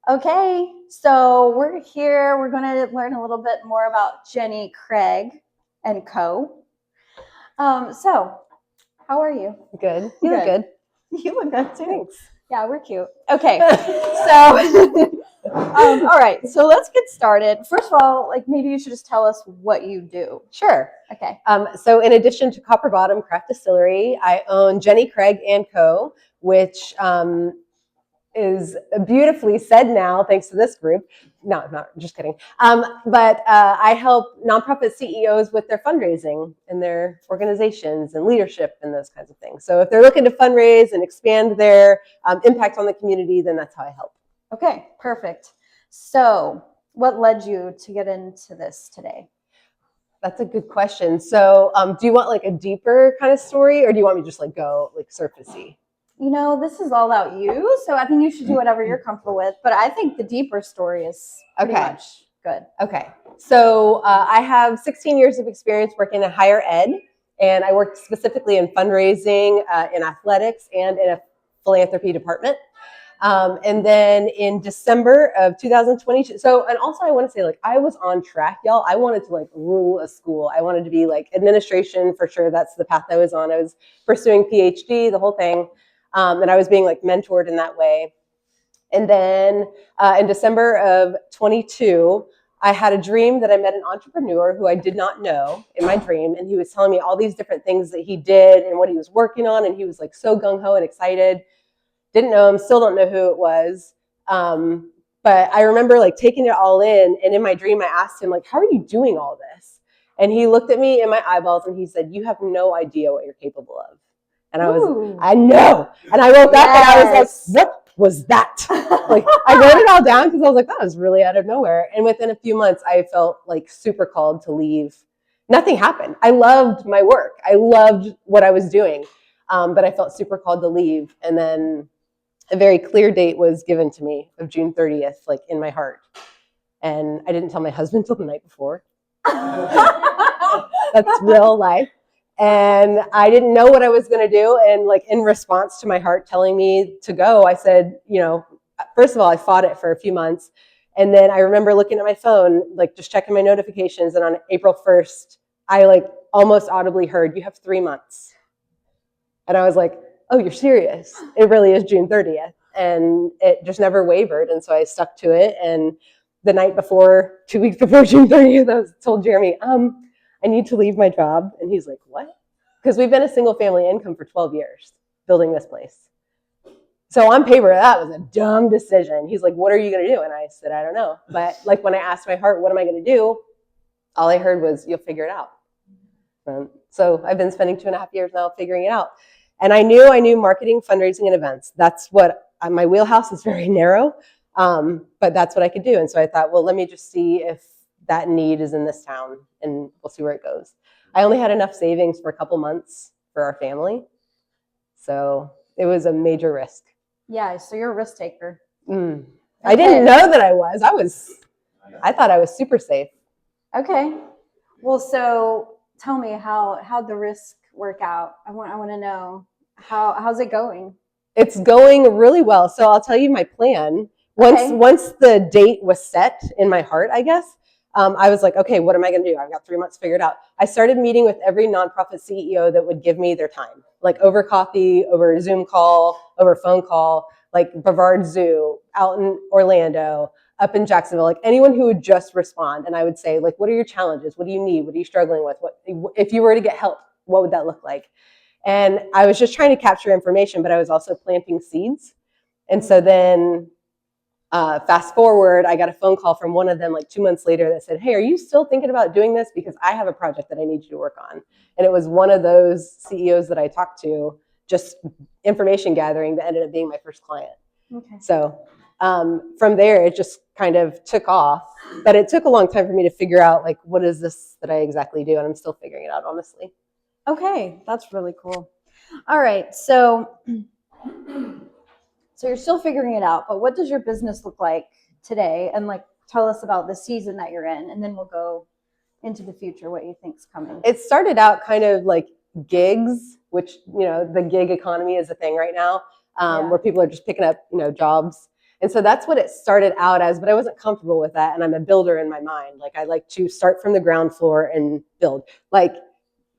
Okay, so we're here. We're going to learn a little bit more about Jenni Craig and Co. So, how are you? Good. You look good. You look good too. Thanks. Yeah, we're cute. Okay, so all right. So let's get started. First of all, maybe you should just tell us what you do. Sure. Okay. So in addition to Copper Bottom Craft Distillery, I own Jenni Craig and Co., which is beautifully said now, thanks to this group. No, not just kidding. But I help nonprofit CEOs with their fundraising and their organizations and leadership and those kinds of things. So if they're looking to fundraise and expand their impact on the community, then that's how I help. Okay, perfect. So what led you to get into this today? That's a good question. So do you want a deeper kind of story, or do you want me to just go surfacey? This is all about you, so I think you should do whatever you're comfortable with. But I think the deeper story is pretty much good. Okay. So I have 16 years of experience working in higher ed, and I worked specifically in fundraising, in athletics, and in a philanthropy department. And then in December of 2022, and also I want to say, I was on track, y'all. I wanted to rule a school. I wanted to be administration for sure. That's the path I was on. I was pursuing PhD, the whole thing. And I was being mentored in that way. And then in December of 22, I had a dream that I met an entrepreneur who I did not know in my dream. And he was telling me all these different things that he did and what he was working on. And he was so gung-ho and excited. Didn't know him, still don't know who it was. But I remember taking it all in. And in my dream, I asked him, how are you doing all this? And he looked at me in my eyeballs and he said, you have no idea what you're capable of. And I know. And I woke up and I was what was that? I wrote it all down because I was that was really out of nowhere. And within a few months, I felt super called to leave. Nothing happened. I loved my work. I loved what I was doing. But I felt super called to leave. And then a very clear date was given to me of June 30th, in my heart. And I didn't tell my husband till the night before. That's real life. And I didn't know what I was going to do. And in response to my heart telling me to go, I said, first of all, I fought it for a few months. And then I remember looking at my phone, just checking my notifications. And on April 1st, I almost audibly heard, you have 3 months. And I was oh, you're serious? It really is June 30th. And it just never wavered. And so I stuck to it. And the night before, 2 weeks before June 30th, I told Jeremy, I need to leave my job. And he's what? Because we've been a single family income for 12 years building this place. So on paper, that was a dumb decision. He's what are you going to do? And I said, I don't know. But when I asked my heart, what am I going to do? All I heard was, you'll figure it out. So I've been spending 2.5 years now figuring it out. And I knew marketing, fundraising, and events. That's what my wheelhouse is, very narrow, but that's what I could do. And so I thought, well, let me just see if that need is in this town, and we'll see where it goes. I only had enough savings for a couple months for our family, so it was a major risk. Yeah, so you're a risk taker. Okay. I didn't know that I was. I thought I was super safe. Okay. Well, so tell me how'd the risk work out? I want to know how's it going? It's going really well. So I'll tell you my plan. Once the date was set in my heart, I guess, I was okay, what am I going to do? I've got 3 months figured out. I started meeting with every nonprofit CEO that would give me their time, over coffee, over a Zoom call, over phone call, Brevard Zoo out in Orlando, up in Jacksonville, anyone who would just respond. And I would say, what are your challenges? What do you need? What are you struggling with? If you were to get help, what would that look like? And I was just trying to capture information, but I was also planting seeds. And so then fast forward, I got a phone call from one of them 2 months later that said, hey, are you still thinking about doing this? Because I have a project that I need you to work on. And it was one of those CEOs that I talked to, just information gathering, that ended up being my first client. Okay. So from there, it just kind of took off. But it took a long time for me to figure out, what is this that I exactly do? And I'm still figuring it out, honestly. Okay, that's really cool. All right, so you're still figuring it out, but what does your business look like today? And tell us about the season that you're in, and then we'll go into the future, what you think's coming. It started out kind of gigs, which, the gig economy is a thing right now, where people are just picking up, jobs. And so that's what it started out as, but I wasn't comfortable with that. And I'm a builder in my mind. Like I like to start from the ground floor and build. Like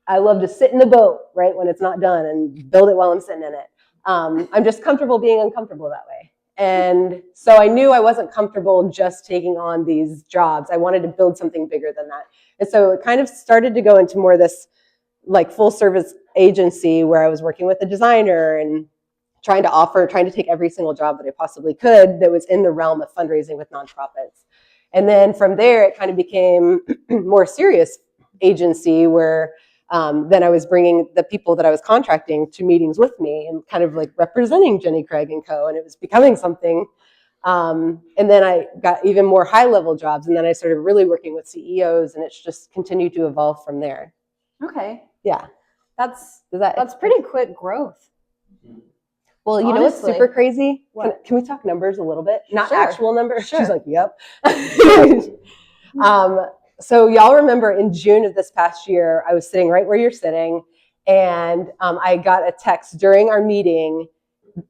I love to sit in the boat, right, when it's not done and build it while I'm sitting in it. I'm just comfortable being uncomfortable that way. And so I knew I wasn't comfortable just taking on these jobs. I wanted to build something bigger than that. And so it kind of started to go into more of this like full service agency where I was working with a designer and trying to take every single job that I possibly could that was in the realm of fundraising with nonprofits. And then from there, it kind of became more serious agency where then I was bringing the people that I was contracting to meetings with me and kind of like representing Jenni Craig and Co. And it was becoming something. And then I got even more high level jobs. And then I started really working with CEOs and it's just continued to evolve from there. Okay. Yeah. That's pretty quick growth. Well, you know what's super crazy? Can we talk numbers a little bit? Not actual numbers. Sure. She's like, yep. So y'all remember in June of this past year, I was sitting right where you're sitting, and I got a text during our meeting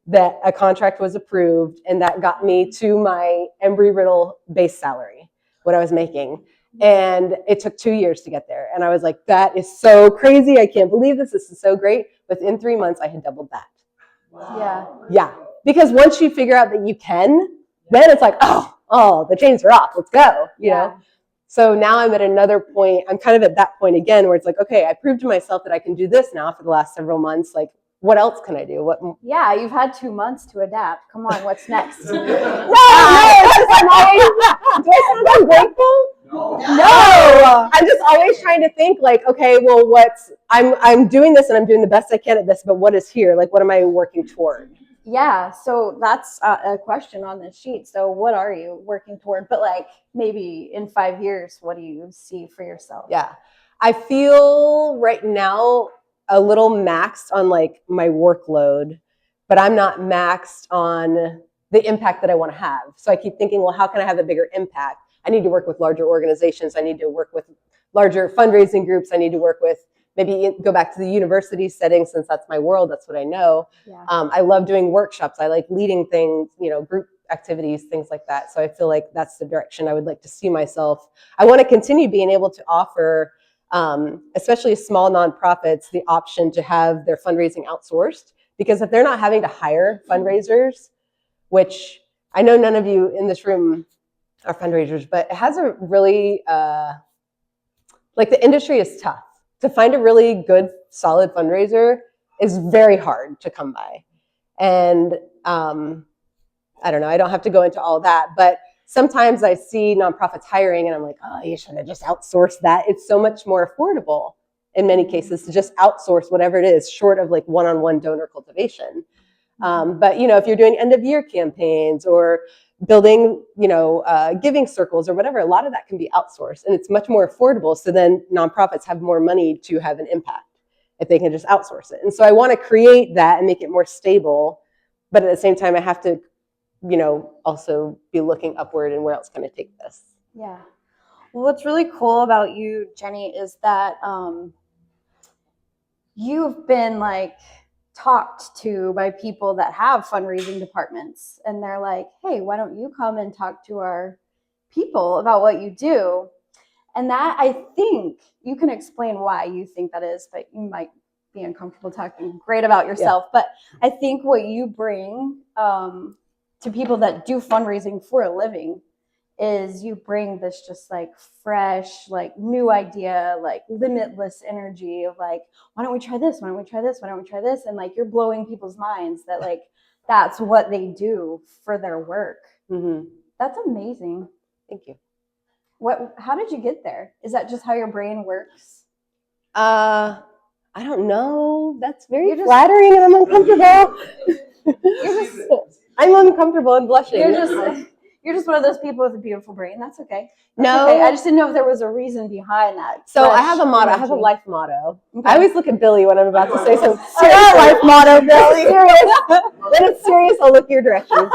that a contract was approved, and that got me to my Embry-Riddle base salary, what I was making. And it took 2 years to get there. And I was like, that is so crazy. I can't believe this. This is so great. Within 3 months, I had doubled that. Wow. Yeah. Because once you figure out that you can, then it's like, oh, the chains are off. Let's go. You know? So now I'm at another point. I'm kind of at that point again where it's like, okay, I proved to myself that I can do this now for the last several months. Like, what else can I do? Yeah, you've had 2 months to adapt. Come on, what's next? No, I'm always, do I sound ungrateful? No. I'm just always trying to think like, okay, well, I'm doing this and I'm doing the best I can at this, but what is here? Like, what am I working toward? Yeah, so that's a question on this sheet. So what are you working toward? But like maybe in 5 years, what do you see for yourself? Yeah, I feel right now a little maxed on like my workload, but I'm not maxed on the impact that I want to have. So I keep thinking, well, how can I have a bigger impact? I need to work with larger organizations. I need to work with larger fundraising groups. I need to work with maybe go back to the university setting since that's my world. That's what I know. Yeah. I love doing workshops. I like leading things, group activities, things like that. So I feel like that's the direction I would like to see myself. I want to continue being able to offer, especially small nonprofits, the option to have their fundraising outsourced. Because if they're not having to hire fundraisers, which I know none of you in this room are fundraisers, but it has a really, the industry is tough. To find a really good, solid fundraiser is very hard to come by. And I don't know, I don't have to go into all that, but sometimes I see nonprofits hiring and I'm like, oh, you should have just outsourced that. It's so much more affordable in many cases to just outsource whatever it is, short of like one-on-one donor cultivation. But if you're doing end of year campaigns or building, giving circles or whatever, a lot of that can be outsourced and it's much more affordable. So then nonprofits have more money to have an impact if they can just outsource it. And so I want to create that and make it more stable. But at the same time, I have to, also be looking upward and where else can I take this? Yeah. Well, what's really cool about you, Jenni, is that you've been talked to by people that have fundraising departments and they're like, hey, why don't you come and talk to our people about what you do? And that, I think you can explain why you think that is, but you might be uncomfortable talking great about yourself. Yeah. But I think what you bring to people that do fundraising for a living is you bring this just fresh, new idea, limitless energy of why don't we try this? Why don't we try this? Why don't we try this? And you're blowing people's minds that that's what they do for their work. Mm-hmm. That's amazing. Thank you. How did you get there? Is that just how your brain works? I don't know. That's very flattering and I'm uncomfortable. I'm uncomfortable and blushing. You're just one of those people with a beautiful brain. That's okay. No. Okay. I just didn't know if there was a reason behind that. So I have a motto. I have a life motto. Okay. I always look at Billy when I'm about to say something. Life motto, Billy. When it's serious, I'll look your direction.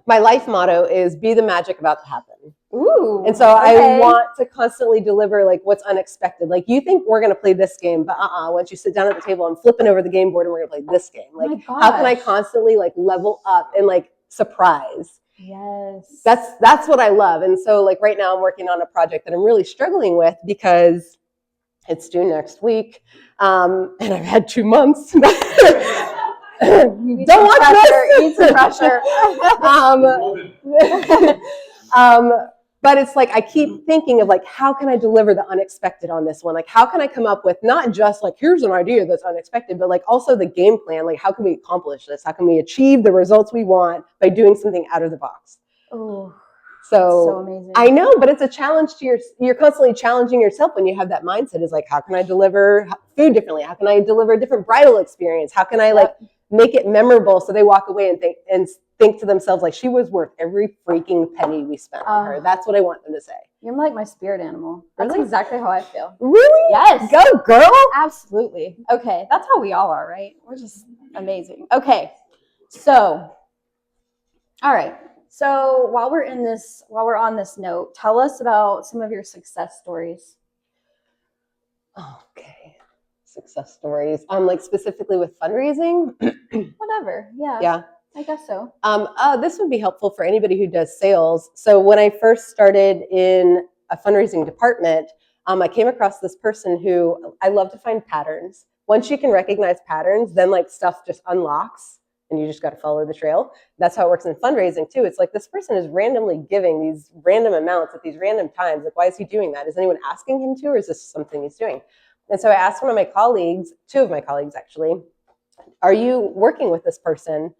My life motto is be the magic about to happen. Ooh. And so I want to constantly deliver like what's unexpected. Like you think we're going to play this game, but once you sit down at the table, I'm flipping over the game board and we're going to play this game. Like how can I constantly like level up and like surprise? Yes. That's what I love. And so like right now I'm working on a project that I'm really struggling with because it's due next week. And I've had 2 months. Don't watch this. Need some pressure. But it's like I keep thinking of like how can I deliver the unexpected on this one? Like how can I come up with not just like here's an idea that's unexpected, but like also the game plan. Like how can we accomplish this? How can we achieve the results we want by doing something out of the box? Oh, so amazing. I know, but it's a challenge to you're constantly challenging yourself when you have that mindset is like, how can I deliver food differently? How can I deliver a different bridal experience? How can I like make it memorable so they walk away and think to themselves like she was worth every freaking penny we spent on her. That's what I want them to say. You're like my spirit animal. That's really? Exactly how I feel. Really? Yes. Go, girl. Absolutely. Okay, that's how we all are, right? We're just amazing. Okay, so, all right. So while we're on this note, tell us about some of your success stories. Okay. Success stories. Like specifically with fundraising? Whatever. Yeah. Yeah. I guess so. This would be helpful for anybody who does sales. So when I first started in a fundraising department, I came across this person who I love to find patterns. Once you can recognize patterns, then like stuff just unlocks and you just got to follow the trail. That's how it works in fundraising too. It's like this person is randomly giving these random amounts at these random times. Like, why is he doing that? Is anyone asking him to, or is this something he's doing? And so I asked one of my colleagues, 2 of my colleagues actually, are you working with this person?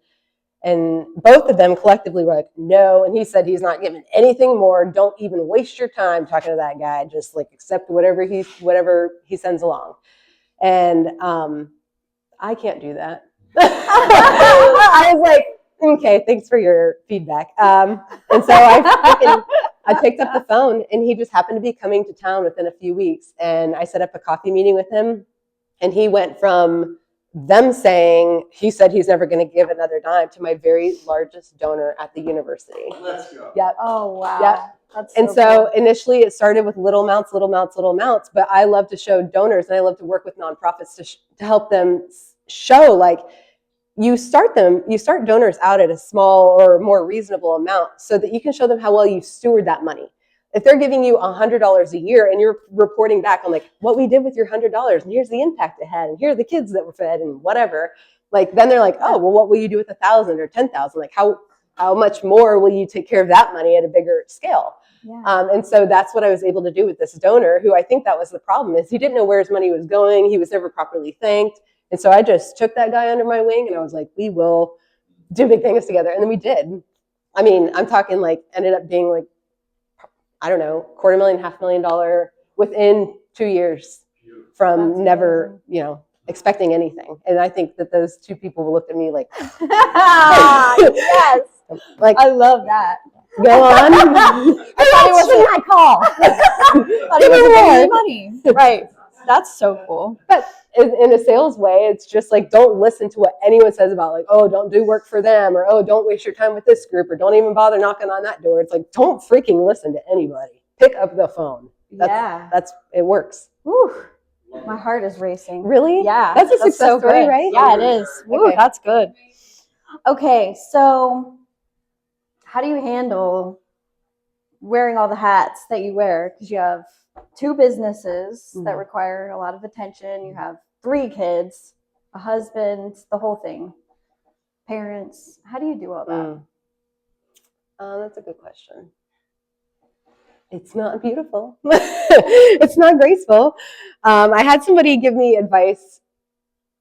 And both of them collectively were like, no. And he said he's not giving anything more. Don't even waste your time talking to that guy. Just like accept whatever he sends along. And I can't do that. I was like, okay, thanks for your feedback. And so I picked up the phone, and he just happened to be coming to town within a few weeks. And I set up a coffee meeting with him, and he went from them saying he said he's never going to give another dime to my very largest donor at the university. Let's go. Yep. Oh, wow. Yep. That's and so initially it started with little amounts, but I love to show donors and I love to work with nonprofits to help them show like you start donors out at a small or more reasonable amount so that you can show them how well you steward that money. If they're giving you $100 a year and you're reporting back on like what we did with your $100 and here's the impact it had and here are the kids that were fed and whatever, like then they're like, oh, well, what will you do with 1,000 or 10,000? Like how much more will you take care of that money at a bigger scale? Yeah. And so that's what I was able to do with this donor, who I think that was the problem is he didn't know where his money was going. He was never properly thanked. And so I just took that guy under my wing and I was like, we will do big things together. And then we did. I mean, I'm talking like ended up being like, I don't know, $250,000, $500,000 within 2 years from That's never, expecting anything. And I think that those 2 people looked at me like, yes, like I love that. Go on. I thought it wasn't my call. Thought it was giving money. Right. That's so cool. But in a sales way, it's just like, don't listen to what anyone says about like, oh, don't do work for them, or oh, don't waste your time with this group, or don't even bother knocking on that door. It's like, don't freaking listen to anybody. Pick up the phone. It works. Whew. My heart is racing. Really? Yeah. That's a success so story, good. right? Yeah, it is. Woo, Okay. That's good. Okay, so how do you handle wearing all the hats that you wear? Because you have 2 businesses that require a lot of attention. You have 3 kids, a husband, the whole thing. Parents. How do you do all that? That's a good question. It's not beautiful. It's not graceful. I had somebody give me advice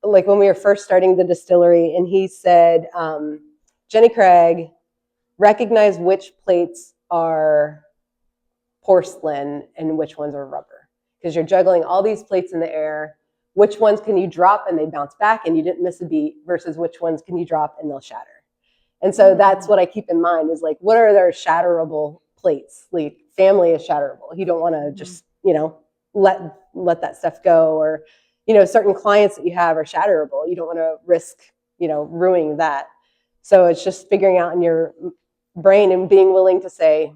like when we were first starting the distillery, and he said, Jenni Craig, recognize which plates are porcelain and which ones are rubber, because you're juggling all these plates in the air. Which ones can you drop and they bounce back and you didn't miss a beat, versus which ones can you drop and they'll shatter. And so that's what I keep in mind is like, what are their shatterable plates? Like family is shatterable. You don't want to just, let that stuff go, or, certain clients that you have are shatterable. You don't want to risk, ruining that. So it's just figuring out in your brain and being willing to say,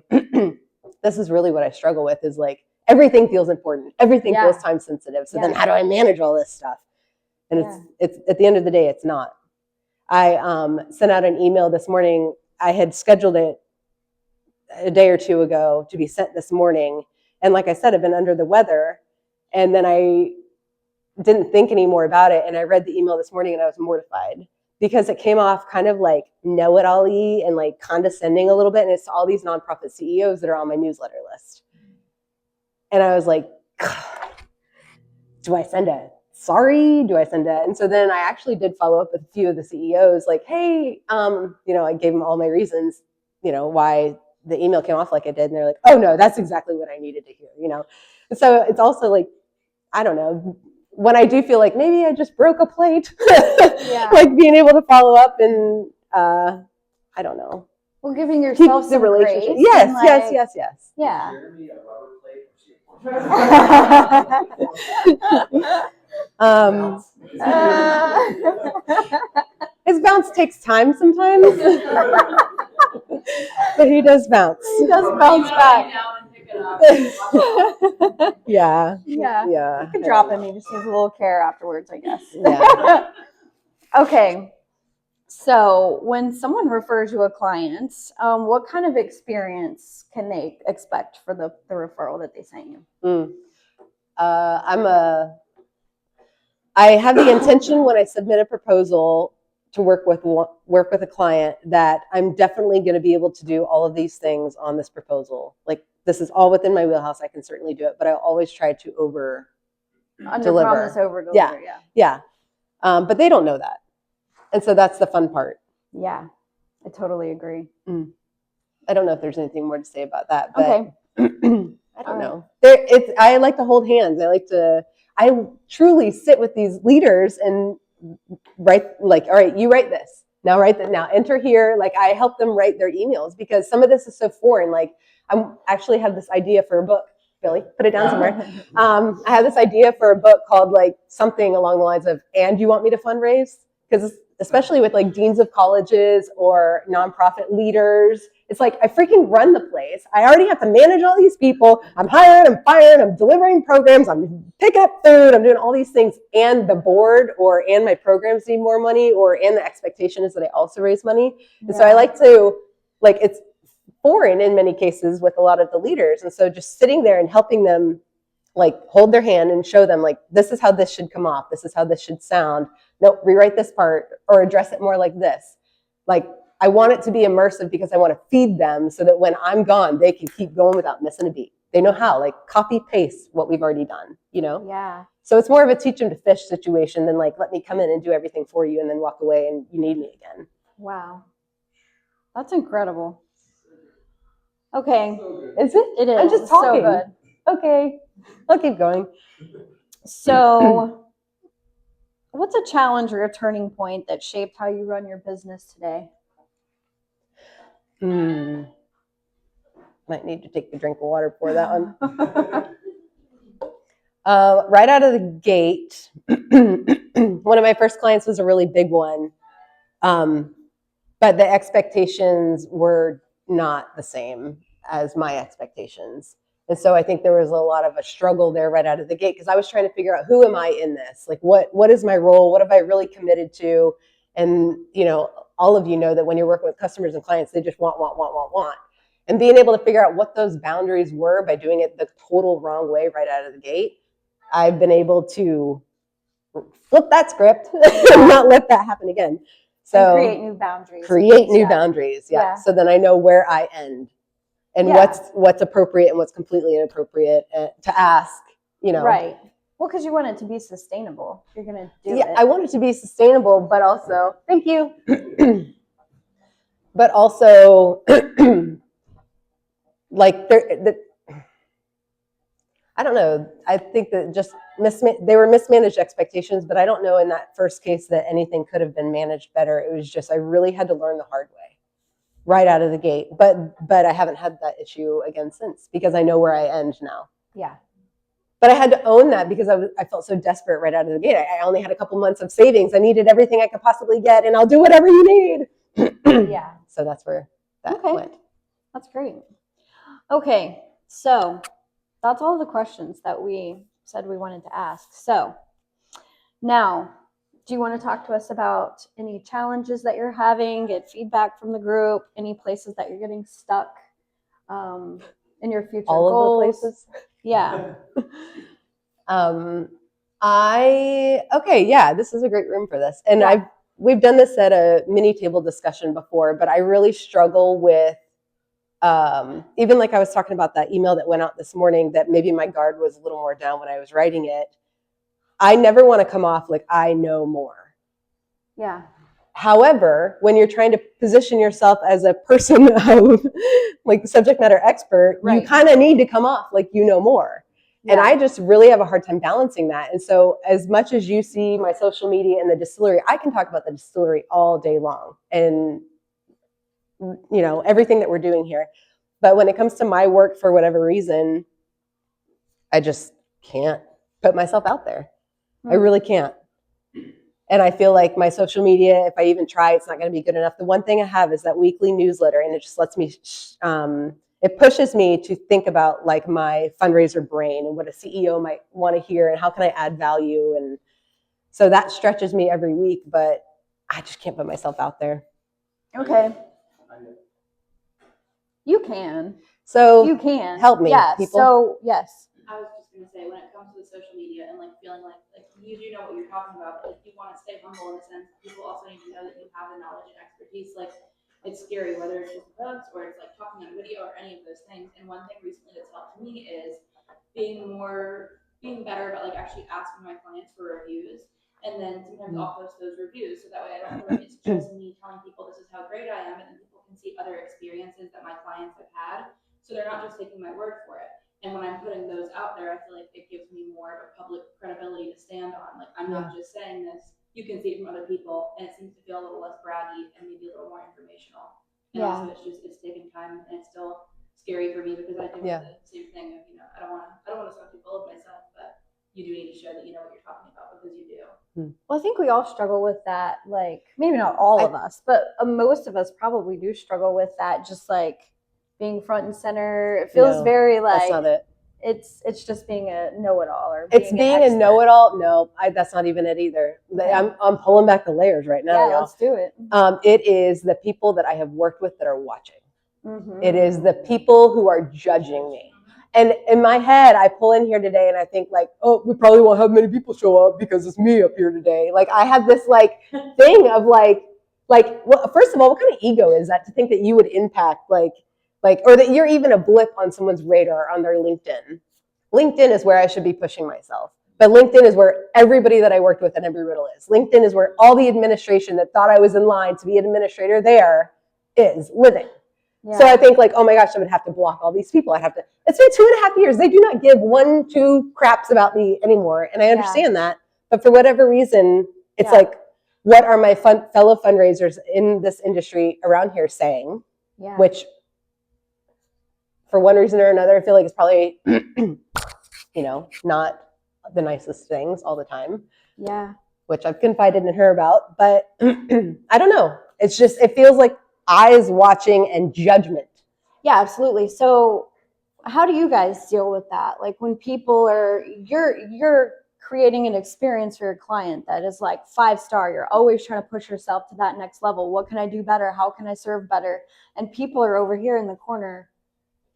this is really what I struggle with is like everything feels important. Everything Yeah. feels time sensitive. So then how do I manage all this stuff? And it's at the end of the day, it's not. I sent out an email this morning. I had scheduled it a day or two ago to be sent this morning. And like I said, I've been under the weather. And then I didn't think any more about it. And I read the email this morning and I was mortified because it came off kind of like know-it-all-y and like condescending a little bit. And it's all these nonprofit CEOs that are on my newsletter list. And I was like, do I send a sorry? Do I send a? And so then I actually did follow up with a few of the CEOs like, hey, I gave them all my reasons, why the email came off like it did. And they're like, oh no, that's exactly what I needed to hear, And so it's also like, I don't know, when I do feel like maybe I just broke a plate, like being able to follow up and I don't know. Well, giving yourself keep the relationship. Grace. Yes. Yeah. His bounce takes time sometimes, but he does bounce. He does bounce back. Yeah. You could drop him. He just needs a little care afterwards, I guess. Yeah. Okay. So when someone refers you a client, what kind of experience can they expect for the referral that they sent you? I have the intention when I submit a proposal to work with a client that I'm definitely going to be able to do all of these things on this proposal. Like this is all within my wheelhouse. I can certainly do it, but I always try to over promise, over deliver. Yeah. But they don't know that, and so that's the fun part. Yeah, I totally agree. I don't know if there's anything more to say about that, but okay. I don't know. I like to hold hands. I truly sit with these leaders and write like, all right, you write this. Now write that. Now enter here. Like I help them write their emails because some of this is so foreign. Like I actually have this idea for a book. Billy, put it down somewhere. I have this idea for a book called like something along the lines of, and you want me to fundraise? Because especially with like deans of colleges or nonprofit leaders, it's like I freaking run the place. I already have to manage all these people. I'm hiring, I'm firing, I'm delivering programs, I'm picking up food, I'm doing all these things. And the board and my programs need more money and the expectation is that I also raise money. And so I like to, like it's foreign in many cases with a lot of the leaders. And so just sitting there and helping them like hold their hand and show them like, this is how this should come off. This is how this should sound. No, rewrite this part or address it more like this. Like I want it to be immersive because I want to feed them so that when I'm gone, they can keep going without missing a beat. They know how, like copy paste what we've already done, Yeah. So it's more of a teach them to fish situation than like, let me come in and do everything for you and then walk away and you need me again. Wow. That's incredible. Okay. Is it? It is. I'm just talking. So good. Okay. I'll keep going. So what's a challenge or a turning point that shaped how you run your business today? Might need to take a drink of water for that one. Right out of the gate, one of my first clients was a really big one, but the expectations were not the same as my expectations. And so I think there was a lot of a struggle there right out of the gate because I was trying to figure out who am I in this? Like what is my role? What have I really committed to? And all of you know that when you're working with customers and clients, they just want. And being able to figure out what those boundaries were by doing it the total wrong way right out of the gate, I've been able to flip that script and not let that happen again. So and create new boundaries. Boundaries, yeah. So then I know where I end and what's appropriate and what's completely inappropriate to ask, Right. Well, because you want it to be sustainable. You're going to do it. I want it to be sustainable, but also, thank you. But also, like, I don't know. I think that just they were mismanaged expectations, but I don't know in that first case that anything could have been managed better. It was just I really had to learn the hard way right out of the gate. But I haven't had that issue again since because I know where I end now. Yeah. But I had to own that because I felt so desperate right out of the gate. I only had a couple months of savings. I needed everything I could possibly get, and I'll do whatever you need. Yeah. So that's where that went. That's great. Okay. So that's all the questions that we said we wanted to ask. So now, do you want to talk to us about any challenges that you're having, get feedback from the group, any places that you're getting stuck in your future All goals? of the places? Yeah. This is a great room for this. And Yeah. we've done this at a mini table discussion before, but I really struggle with even like I was talking about that email that went out this morning, that maybe my guard was a little more down when I was writing it. I never want to come off like I know more. Yeah. However, when you're trying to position yourself as a person of like the subject matter expert, Right. you kind of need to come off like you know more. Yeah. And I just really have a hard time balancing that. And so as much as you see my social media and the distillery, I can talk about the distillery all day long and, you know, everything that we're doing here. But when it comes to my work, for whatever reason, I just can't put myself out there. I really can't. And I feel like my social media, if I even try, it's not going to be good enough. The one thing I have is that weekly newsletter, and it just lets me, it pushes me to think about like my fundraiser brain and what a CEO might want to hear and how can I add value. And so that stretches me every week, but I just can't put myself out there. Okay. You can. So you can help me, yeah, people. So yes. I was just gonna say, when it comes to the social media and like feeling like you do know what you're talking about, but like you want to stay humble in a sense, people also need to know that you have the knowledge and expertise. Like it's scary whether it's just books or it's like talking on video or any of those things. And one thing recently that's helped me is being better about like actually asking my clients for reviews. And then sometimes I'll post those reviews so that way I don't feel like it's just me telling people this is how great I am, and then people can see other experiences that my clients have had. So they're not just taking my word for it. And when I'm putting those out there, I feel like it gives me more of a public credibility to stand on. Like I'm not just saying this, you can see it from other people, and it seems to feel a little less braggy and maybe a little more informational. And also it's taking time, and it's still scary for me because I do the same thing of, you know, I don't want to sound too full of myself, but you do need to show that you know what you're talking about because you do. Well, I think we all struggle with that. Like maybe not all of us, but most of us probably do struggle with that. Just like being front and center. It feels very like that's not it. It's just being a know-it-all, or it's being a know-it-all. No, that's not even it either. Okay. I'm pulling back the layers right now. Yeah, let's do it. It is the people that I have worked with that are watching. Mm-hmm. It is the people who are judging me. And in my head, I pull in here today and I think like, oh, we probably won't have many people show up because it's me up here today. Like I have this like thing of like, well, first of all, what kind of ego is that to think that you would impact or that you're even a blip on someone's radar on their LinkedIn. LinkedIn is where I should be pushing myself. But LinkedIn is where everybody that I worked with at Embry-Riddle is. LinkedIn is where all the administration that thought I was in line to be an administrator there is living. Yeah. So I think like, oh my gosh, I would have to block all these people. It's been 2.5 years. They do not give 1-2 craps about me anymore. And I understand that. But for whatever reason, it's like, what are my fellow fundraisers in this industry around here saying? Yeah. Which, for one reason or another, I feel like it's probably, you know, not the nicest things all the time. Yeah. Which I've confided in her about. But I don't know. It's just, it feels like eyes watching and judgment. Yeah, absolutely. So how do you guys deal with that? Like when people are, you're creating an experience for your client that is like 5-star. You're always trying to push yourself to that next level. What can I do better? How can I serve better? And people are over here in the corner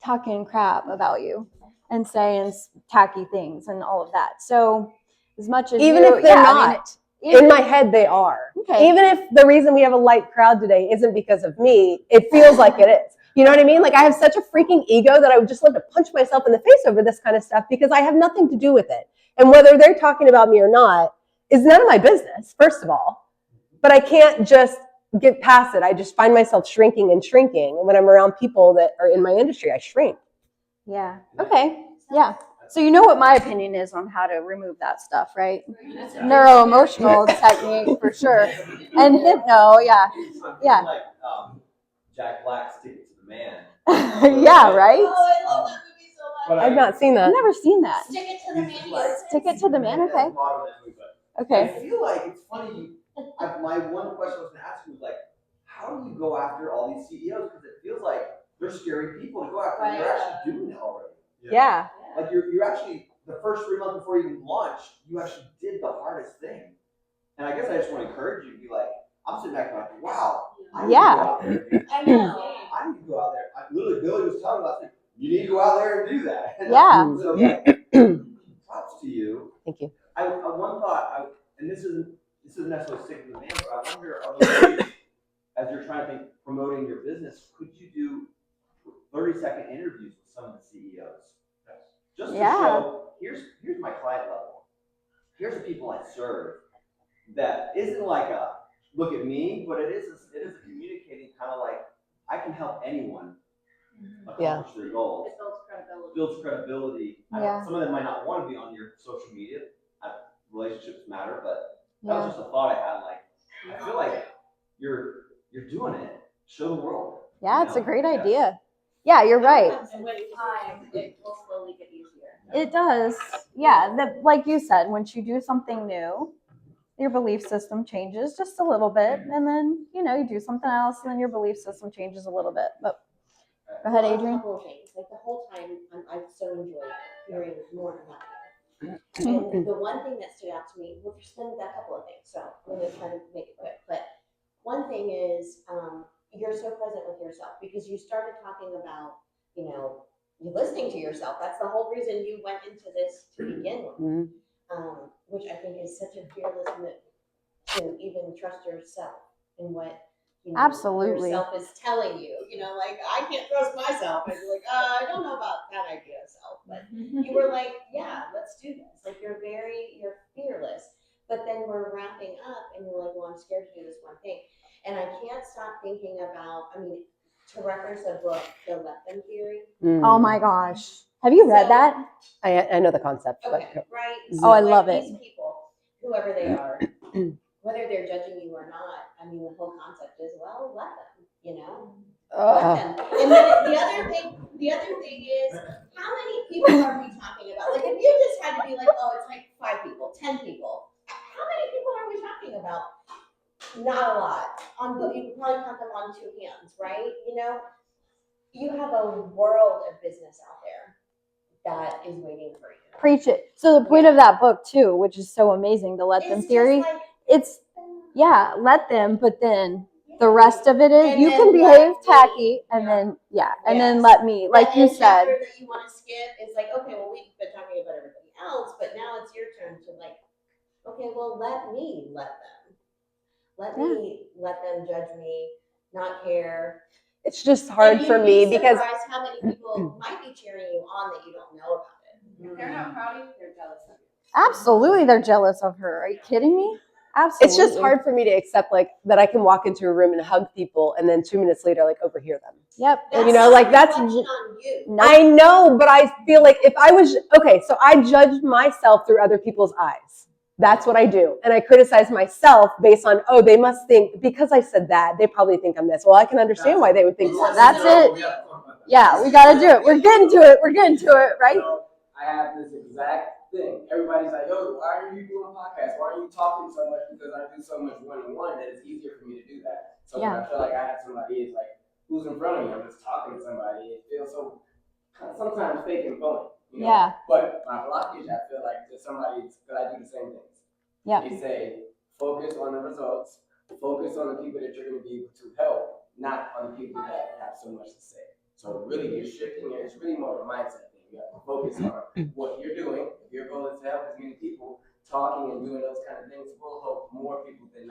talking crap about you and saying tacky things and all of that. So as much as even if they're not, in my head they are. Okay. Even if the reason we have a light crowd today isn't because of me, it feels like it is. You know what I mean? Like I have such a freaking ego that I would just love to punch myself in the face over this kind of stuff because I have nothing to do with it. And whether they're talking about me or not is none of my business, first of all. But I can't just get past it. I just find myself shrinking. And when I'm around people that are in my industry, I shrink. Yeah. Okay. Yeah. So you know what my opinion is on how to remove that stuff, right? Neuro-emotional technique for sure. And hypno, yeah. Yeah. Like Jack Black's Ticket to the Man. Yeah, right? Oh, I love that movie so much. I've not seen that. I've never seen that. Stick it to the man. Stick it to the man, okay. Okay. I feel like it's funny. My one question I was going to ask you was like, how do you go after all these CEOs? Because it feels like they're scary people to go after. Right. They're actually doing it already. Yeah. Like you actually, the first 3 months before you even launched, you actually did the hardest thing. And I guess I just want to encourage you to be like, I'm sitting back like, wow, I need to go out there and do that. I know. I need to go out there. Literally, Billy was telling me last week, you need to go out there and do that. Yeah. So like, props to you. Thank you. I one thought, and this isn't necessarily sticking to the man, but I wonder, are there ways, as you're trying to think promoting your business, could you do 30-second interviews with some of the CEOs? Just to show, here's my client level. Here's the people I serve. That isn't like a look at me, but it is a communicating kind of like I can help anyone accomplish their goals. It builds credibility. Builds credibility. Yeah. Some of them might not want to be on your social media. Relationships matter, but that was just a thought I had. Like I feel like you're doing it. Show the world. Yeah, it's a great idea. Yeah, you're right. And with time, it will slowly get easier. It does. Yeah, like you said, once you do something new, your belief system changes just a little bit, and then you do something else, and then your belief system changes a little bit. But go ahead, Adrian. A couple of things. Like the whole time, I've so enjoyed hearing more about you. And the one thing that stood out to me, well, there's been a couple of things, so I'm going to try to make it quick. But one thing is, you're so present with yourself because you started talking about, you listening to yourself. That's the whole reason you went into this to begin with. Which I think is such a fearless move to even trust yourself in what Absolutely yourself is telling you. Like I can't trust myself. I'd be like, I don't know about that idea of self, but you were like, yeah, let's do this. Like you're fearless. But then we're wrapping up, and you're like, well, I'm scared to do this one thing, and I can't stop thinking about. To reference a book, The Let Them Theory. Oh my gosh. Have you read that? I know the concept. Okay, but... right. So I love it. These people, whoever they are, whether they're judging you or not, the whole concept is, well, let them, let them. And then the other thing is, how many people are we talking about? Like, if you just had to be like, oh, it's like 5 people, 10 people, how many people are we talking about? Not a lot. You can probably count them on 2 hands, right? You have a world of business out there that is waiting for you. Preach it. So the point of that book too, which is so amazing, the Let Them theory, it's let them, but then the rest of it is you can behave tacky, and then and then let me, like you said. The that you want to skip is like, okay, well, we've been talking about everybody else, but now it's your turn to like, okay, well, let me let them. Let me let them judge me, not care. It's just hard for me because how many people might be cheering you on that you don't know about it. If they're not proud of you, they're jealous of you. Absolutely, they're jealous of her. Are you kidding me? Absolutely. It's just hard for me to accept like that I can walk into a room and hug people, and then 2 minutes later, like overhear them. Yep. That's on you. Nope. I know, but I feel like if I was so I judge myself through other people's eyes. That's what I do. And I criticize myself based on, they must think, because I said that, they probably think I'm this. Well, I can understand why they would think that. That's it. Yeah, we got to do it. We're getting to it, right? I have this exact thing. Everybody's like, yo, why are you doing podcasts? Why are you talking so much? Because I do so much one-on-one that it's easier for me to do that. So when I feel like I have somebody, it's like, who's in front of me? I'm just talking to somebody. It feels so sometimes fake and phony. Yeah. But my blockage, I feel like to somebody, because I do the same things. Yeah. They say, focus on the results, focus on the people that you're going to be able to help, not on the people that have so much to say. So really, you're shifting it. It's really more of a mindset thing. You have to focus on what you're doing. If your goal is to help as many people, talking and doing those kind of things will help more people than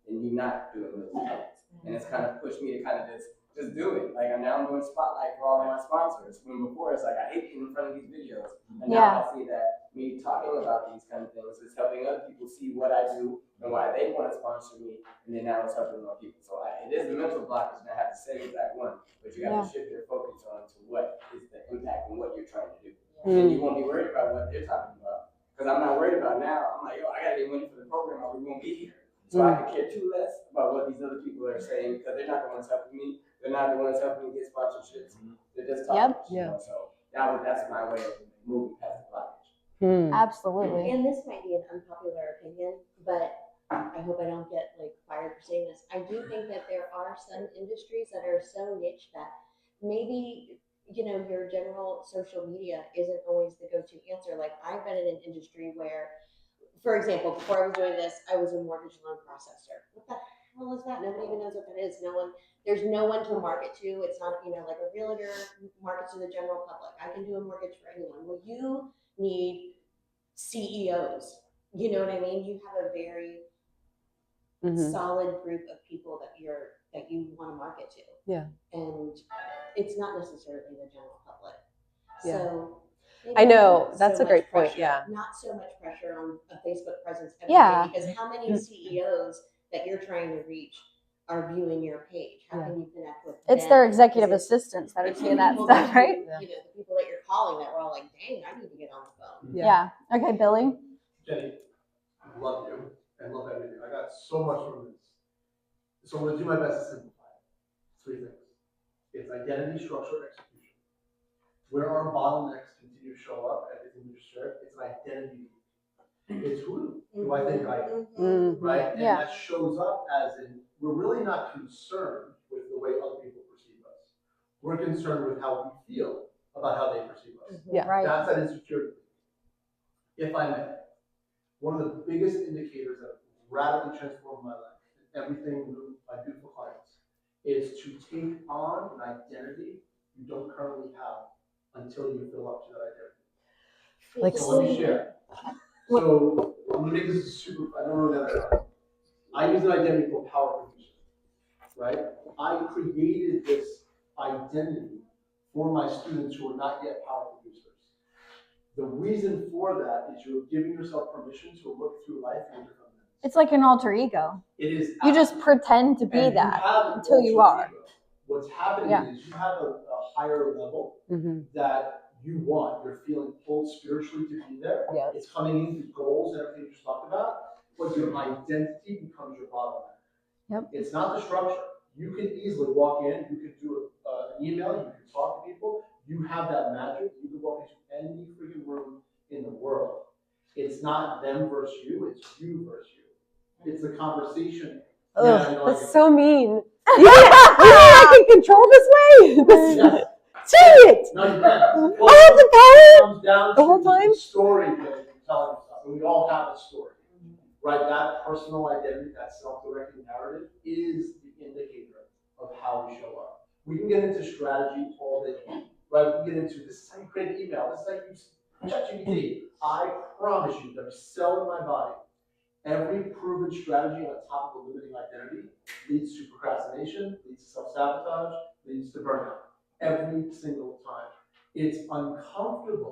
you not doing those things. And it's kind of pushed me to kind of just do it. Like now I'm doing spotlight for all of my sponsors. When before it's like I hate getting in front of these videos. And now I see that me talking about these kind of things is helping other people see what I do and why they want to sponsor me. And then now it's helping more people. So it is a mental blockage, and I have to say that one. But you have to shift your focus on to what is the impact and what you're trying to do. And you won't be worried about what they're talking about. Because I'm not worried about now. I'm like, I got to get money for the program or we won't be here. So I can care too less about what these other people are saying because they're not the ones helping me. They're not the ones helping me get sponsorships. They're just talking. So that's my way of moving past the blockage. Absolutely. And this might be an unpopular opinion, but I hope I don't get fired for saying this. I do think that there are some industries that are so niche that maybe you know, your general social media isn't always the go-to answer. Like I've been in an industry where, for example, before I was doing this, I was a mortgage loan processor. What the hell is that? Nobody even knows what that is. There's no one to market to. It's not, you know, like a realtor markets to the general public. I can do a mortgage for anyone. Well, you need CEOs. You know what I mean? You have a very solid group of people that you want to market to. Yeah. And it's not necessarily the general public. Yeah. So I know, not that's so a great much point, pressure- yeah. Not so much pressure on a Facebook presence every Yeah. day, because how many CEOs that you're trying to reach are viewing your page? How can you connect with It's them? their executive Because assistants that are it's the seeing that people stuff, that right? you know, the people that you're calling that were all like, dang, I need to get on the phone. Yeah. Okay, Billy. Jenny, I love you and love everything. I got so much from this. So I'm going to do my best to simplify it. 3 things. It's identity, structure, execution. Where our bottlenecks continue to show up, everything you shared, it's an identity. It's who do I think I am, right? And that shows up as in, we're really not concerned with the way other people perceive us. We're concerned with how we feel about how they perceive us. Yeah. Right. That's that insecurity. If I may, one of the biggest indicators that radically transformed my life and everything I do for clients is to take on an identity you don't currently have until you fill up to that identity. Like, So let me share. So I'm gonna make this super, I don't know that I use an identity called power producer, right? I created this identity for my students who are not yet power producers. The reason for that is you're giving yourself permission to look through life in a different lens. It's like an alter ego. It is. You just pretend to be that until you are. Ego. What's happening is you have a higher level that you want. You're feeling pulled spiritually to be there. Yeah. It's coming in through goals and everything you just talked about, but your identity becomes your bottleneck. Yep. It's not the structure. You can easily walk in, you can do an email, you can talk to people, you have that magic, you can walk into any freaking room in the world. It's not them versus you, it's you versus you. It's the conversation. That's so mean. You think I can control this way? Yes. Say it! No, you can't. I have the power Comes down the whole time. The story that you're telling yourself. And we all have a story, right? That personal identity, that self-directing narrative is the indicator of how we show up. We can get into strategy all day, right? We can get into this is how you create an email, this is how you use ChatGPT. I promise you that I'm selling my body. Every proven strategy on top of a limiting identity leads to procrastination, leads to self-sabotage, leads to burnout. Every single time. It's uncomfortable.